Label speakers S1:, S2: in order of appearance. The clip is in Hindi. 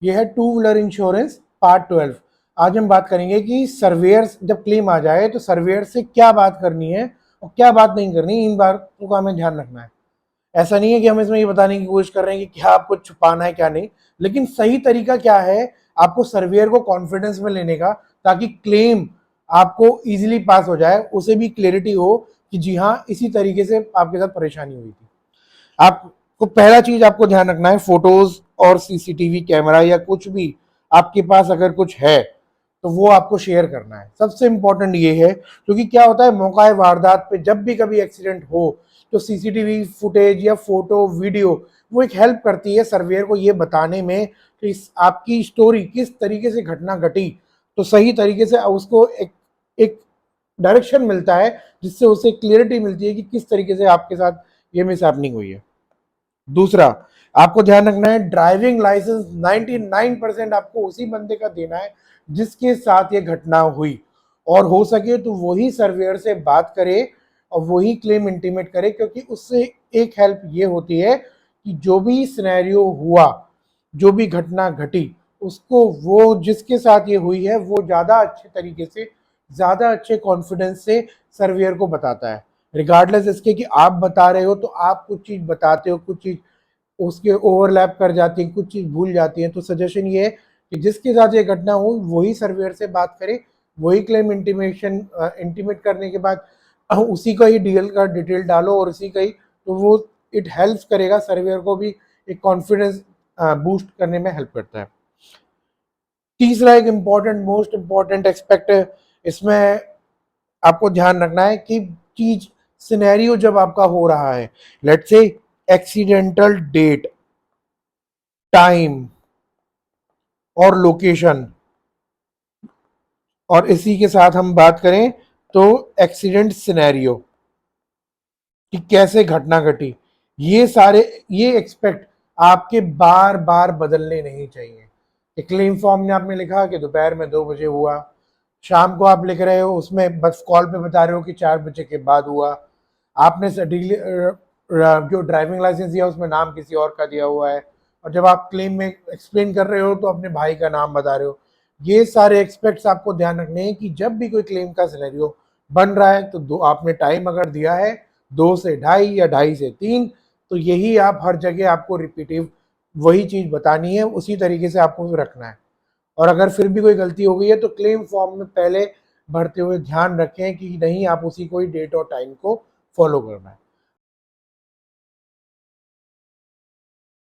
S1: ये है टू व्हीलर इंश्योरेंस पार्ट 12। आज हम बात करेंगे कि सर्वेयर्स जब क्लेम आ जाए तो सर्वेयर से क्या बात करनी है और क्या बात नहीं करनी, इन बातों का हमें ध्यान रखना है। ऐसा नहीं है कि हम इसमें ये बताने की कोशिश कर रहे हैं कि क्या आपको छुपाना है क्या नहीं, लेकिन सही तरीका क्या है आपको सर्वेयर को कॉन्फिडेंस में लेने का, ताकि क्लेम आपको इजीली पास हो जाए, उसे भी क्लियरिटी हो कि जी हाँ इसी तरीके से आपके साथ परेशानी हुई थी। आपको पहला चीज आपको ध्यान रखना है, फोटोज और सीसीटीवी कैमरा या कुछ भी आपके पास अगर कुछ है तो वो आपको शेयर करना है। सबसे इंपॉर्टेंट ये है, क्योंकि क्या होता है मौका वारदात पे जब भी कभी एक्सीडेंट हो तो सीसीटीवी फुटेज या फोटो वीडियो वो एक हेल्प करती है सर्वेयर को ये बताने में कि आपकी स्टोरी किस तरीके से घटना घटी, तो सही तरीके से उसको एक डायरेक्शन मिलता है जिससे उसे क्लियरिटी मिलती है कि किस तरीके से आपके साथ ये मिस हैपनिंग हुई है। दूसरा आपको ध्यान रखना है, ड्राइविंग लाइसेंस 99% आपको उसी बंदे का देना है जिसके साथ ये घटना हुई, और हो सके तो वही सर्वेयर से बात करे और वही क्लेम इंटीमेट करे, क्योंकि उससे एक हेल्प ये होती है कि जो भी सिनेरियो हुआ, जो भी घटना घटी, उसको वो जिसके साथ ये हुई है वो ज़्यादा अच्छे तरीके से, ज़्यादा अच्छे कॉन्फिडेंस से सर्वेयर को बताता है। रिगार्डलेस इसके कि आप बता रहे हो तो आप कुछ चीज़ बताते हो, कुछ चीज़ उसके ओवरलैप कर जाती है, कुछ चीज़ भूल जाती है। तो सजेशन ये है कि जिसके साथ ये घटना हो वही सर्वेयर से बात करे, वही क्लेम इंटीमेट करने के बाद उसी का ही डीएल का डिटेल डालो और उसी का ही, तो वो इट हेल्प्स करेगा सर्वेयर को भी, एक कॉन्फिडेंस बूस्ट करने में हेल्प करता है। तीसरा एक इम्पॉर्टेंट मोस्ट इम्पॉर्टेंट एक्सपेक्ट है इसमें आपको ध्यान रखना है कि चीज सिनेरियो जब आपका हो रहा है, let's say accidental date, time और लोकेशन, और इसी के साथ हम बात करें तो एक्सीडेंट सिनेरियो कि कैसे घटना घटी, ये सारे ये एक्सपेक्ट आपके बार बार बदलने नहीं चाहिए। क्लेम फॉर्म में आपने लिखा कि दोपहर में 2 बजे हुआ, शाम को आप लिख रहे हो उसमें बस कॉल पे बता रहे हो कि 4 बजे के बाद हुआ। आपने जो ड्राइविंग लाइसेंस दिया उसमें नाम किसी और का दिया हुआ है, और जब आप क्लेम में एक्सप्लेन कर रहे हो तो अपने भाई का नाम बता रहे हो। ये सारे एक्सपेक्ट्स आपको ध्यान रखने हैं कि जब भी कोई क्लेम का सिनेरियो बन रहा है तो आपने टाइम अगर दिया है 2 से 2:30 या 2:30 से 3, तो यही आप हर जगह आपको रिपीटिव वही चीज बतानी है, उसी तरीके से आपको रखना है। और अगर फिर भी कोई गलती हो गई है तो क्लेम फॉर्म में पहले भरते हुए ध्यान रखें कि नहीं आप उसी को ही डेट और टाइम को फॉलो करना है।